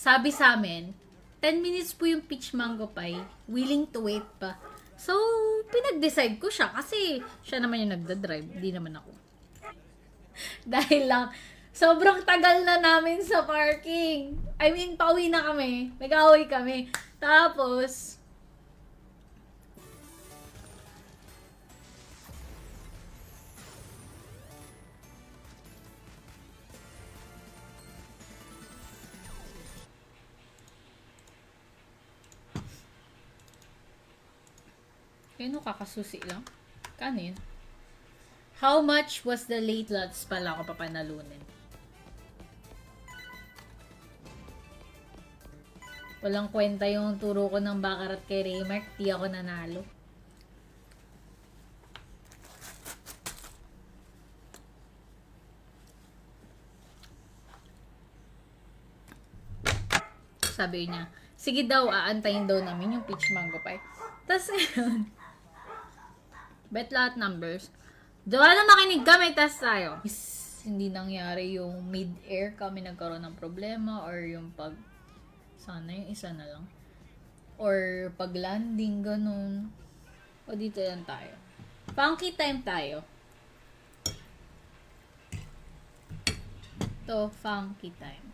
sabi sa amin, 10 minutes po yung peach mango pie, willing to wait pa. So, pinag-decide ko siya kasi siya naman yung nagda-drive, di naman ako. Dahil lang, sobrang tagal na namin sa parking. I mean, pauwi na kami. Nag-away kami. Tapos, ayun, kakasusi lang. Kanin. How much was the late lots pala ako papanalunin? Walang kwenta yung turo ko ng Baccarat kay Raymark. Di ako nanalo. Sabi niya, sige daw, aantayin daw namin yung peach mango pie. Tapos ngayon, bet lahat numbers. Diba na makinig kami, tas tayo. Hindi nangyari yung mid-air kami nagkaroon ng problema or yung pag sana yung isa na lang. Or pag landing, ganun. O dito lang tayo. Funky time tayo. To funky time.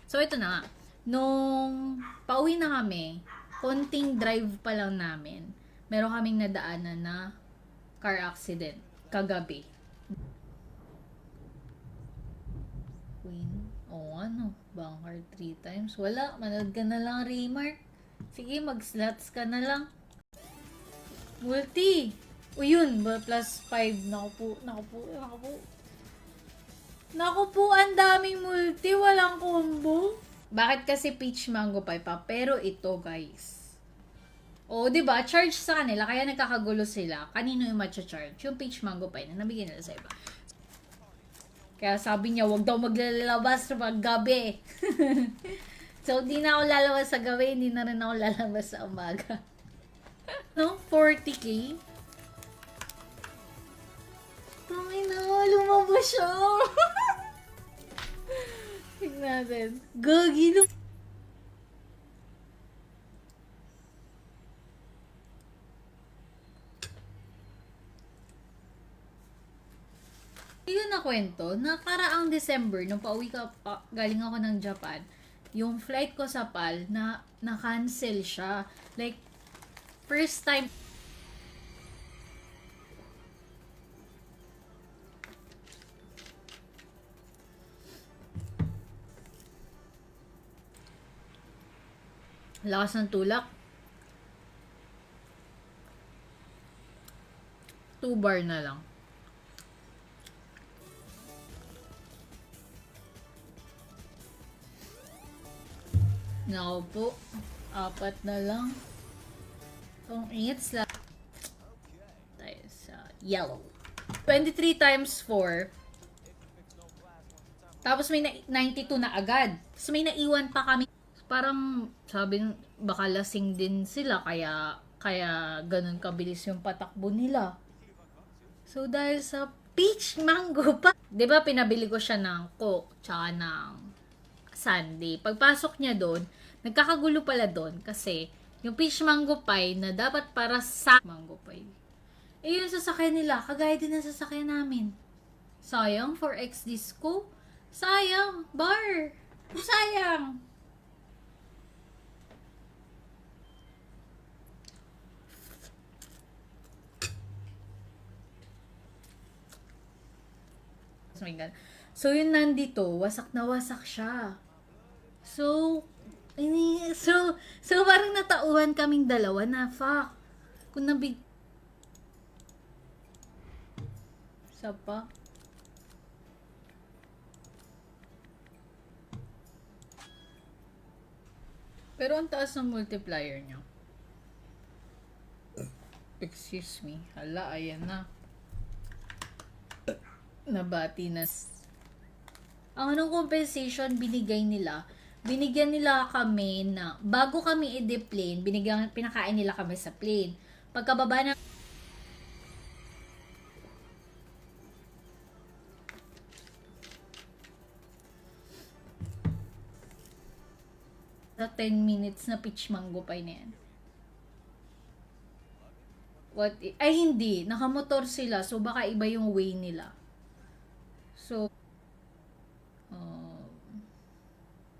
So, ito na nga. Nung pauwi na kami, konting drive pa lang namin, meron kaming nadaanan na car accident kagabi. Queen, ano, bunker 3 times. Wala, manood ka na lang, Raymark. Sige, mag-slots ka na lang. Multi. O yun, plus 5. Naku po, ang daming multi. Walang combo. Bakit kasi peach mango pie pa? Pero ito, guys. O, diba? Charge sa kanila. Kaya nagkakagulo sila. Kanino yung matcha-charge? Yung peach mango pie na nabigyan nila sa iba. Kaya sabi niya, wag daw maglalabas pag gabi. So, di na ako lalabas sa gabi. Hindi na rin ako lalabas sa umaga. No? 40K? Tangay na, lumabas siya. Tignan natin. Gagi no. Yun na kwento, nakaraang December, nung pauwi galing ako ng Japan, yung flight ko sa PAL, na-cancel siya. Like, first time. Lakas ng tulak. 2 bar na lang. Nako po. 4 na lang. Kung it's lang. Tayo sa yellow. 23 times 4. Tapos may 92 na agad. Tapos may naiwan pa kami. Parang sabi, baka lasing din sila kaya ganun kabilis yung patakbo nila. So dahil sa peach mango pa, 'di ba pinabili ko siya ng Coke tsaka ng sundae. Pagpasok niya doon, nagkakagulo pala doon kasi yung peach mango pie na dapat para sa mango pie. Eh yung sasakyan nila, kagaya din ng sasakyan namin. Sayang, 4X disco. Sayang, bar. Sayang. So, yun nandito, wasak na wasak siya. So, parang natauhan kaming dalawa na, fuck. Kung Isa pa. Pero ang taas ng multiplier niya. Excuse me. Hala, ayan na. Nabati na. Ang anong compensation binigyan nila kami na bago kami i-deplane, pinakain nila kami sa plane. Pagkababa na Sa 10 minutes na peach mango pie na yan. Ay hindi, nakamotor sila, so baka iba yung way nila. So,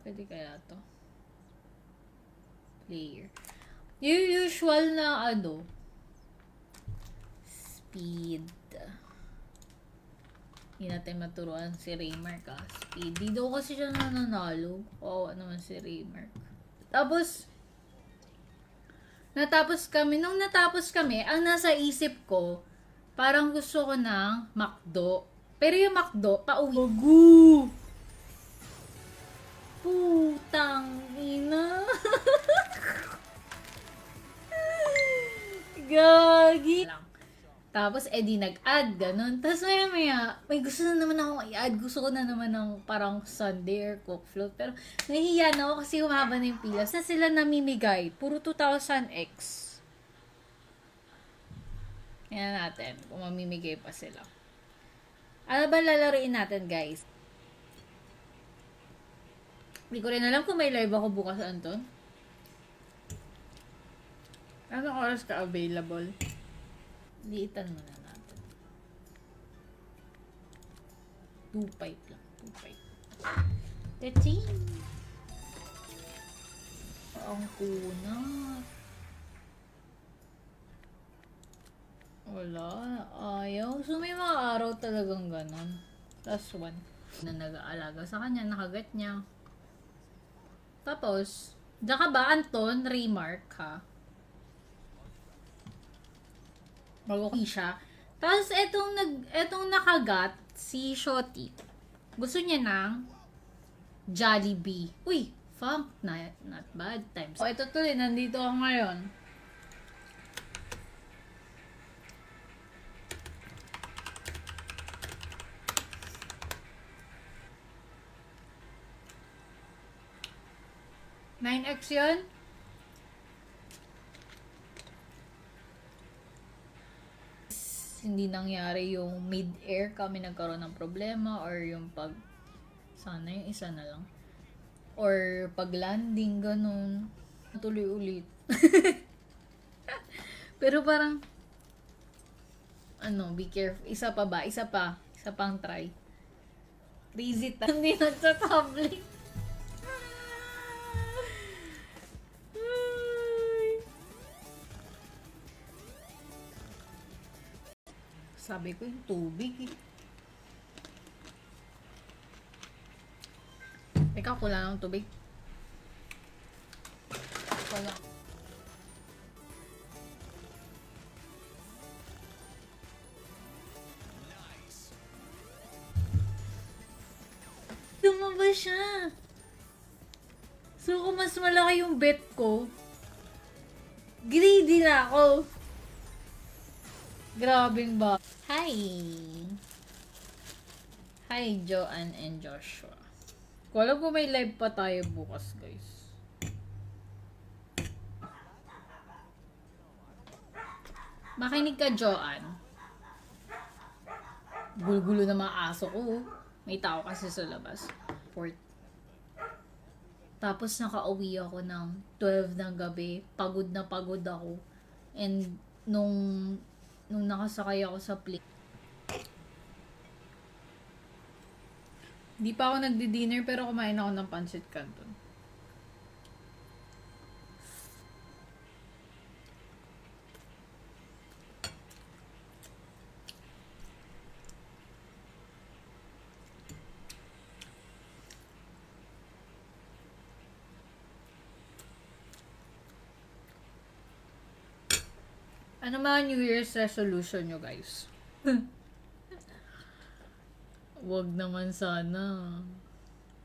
pwede kaya to? Player. Yung usual na speed. Hindi natin maturuan si Raymark Speed. Di daw kasi siya nananalo. Oo naman si Raymark. Tapos, nung natapos kami, ang nasa isip ko, parang gusto ko ng McDo. Pero yung McDo, pauwi. Bagu! Putang ina. Gagi. Tapos, di nag-add, ganun. Tapos, maya, may gusto na naman akong i-add. Gusto ko na naman ng parang Sunday or Coke float. Pero, nahihiya na ako kasi humaba na yung pila. Saan sila namimigay? Puro 2,000x. Yan natin, kung mamimigay pa sila. Ano ba lalaroin natin, guys? Hindi ko rin alam kung may live ako bukas, Anton. Anong oras ka available? Liitan muna natin. 2.5 lang. 2.5. 13. Ang kunat. Wala. Ayaw. So, may mga araw talagang ganon. Plus 1. Na nag-aalaga sa kanya. Nakagat niya. Tapos, diyan ka ba, Anton? Remark, ha? Bago siya. Tapos, etong nakagat, si Shotty. Gusto niya ng Jollibee. Uy, funk. Not bad times. So, ito tuloy. Nandito ako ngayon. $9X yun? Hindi nangyari yung mid-air kami nagkaroon ng problema or yung sana yung isa na lang or pag landing ganun tuloy ulit. Pero parang be careful, isa pang try. Crazy time. Hindi nagsatabling. Sabi ko yung tubig eh. Ikaw, kulang ng tubig. Kulang. Tumaba siya. So, kung mas malaki yung bet ko, greedy na ako. Grabing ba? Hi! Hi, Joanne and Joshua. Kung alam ko may live pa tayo bukas, guys. Makinig ka, Joanne. Gulo-gulo na mga aso ko. May tao kasi sa labas. Tapos nakauwi ako ng 12 ng gabi. Pagod na pagod ako. And nung nakasakay ako sa plane, hindi pa ako nagdi-dinner pero kumain ako ng pancit canton. Ano mga New Year's resolution nyo, guys? Wag naman sana.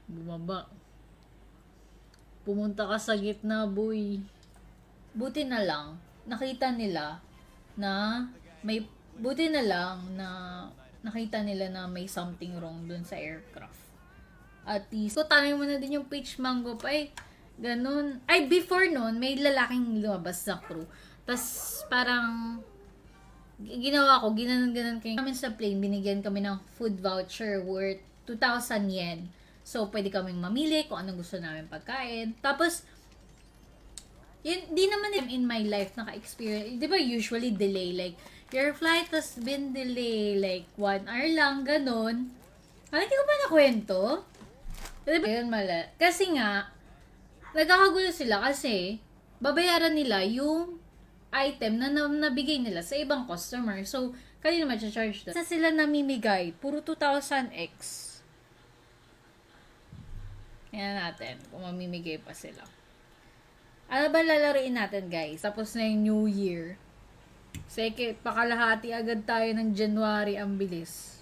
Bumaba. Pumunta ka sa gitna, boy. Buti na lang, nakita nila na may nakita nila na may something wrong dun sa aircraft. At least, so tanong mo na din yung peach mango pa eh. Ganun. Ay, before nun, may lalaking lumabas sa crew. Tapos, parang, ginawa ko, ginanon kami sa plane, binigyan kami ng food voucher worth 2,000 yen. So, pwede kaming mamili kung anong gusto namin pagkain. Tapos, Yun, di naman in my life naka-experience. Di ba usually delay? Like, your flight has been delayed. Like, 1 hour lang, ganun. Hindi ko pa nakwento? Di ba? Yun, mali. Kasi nga, nagkakagulo sila kasi babayaran nila yung item na nabigay nila sa ibang customer. So, kanina ma-charge doon. Sa sila namimigay, puro 2,000x. Yan natin, kung mamimigay pa sila. Ano ba lalaroin natin, guys? Tapos na yung New Year. Sige, pakalahati agad tayo ng January, ang bilis.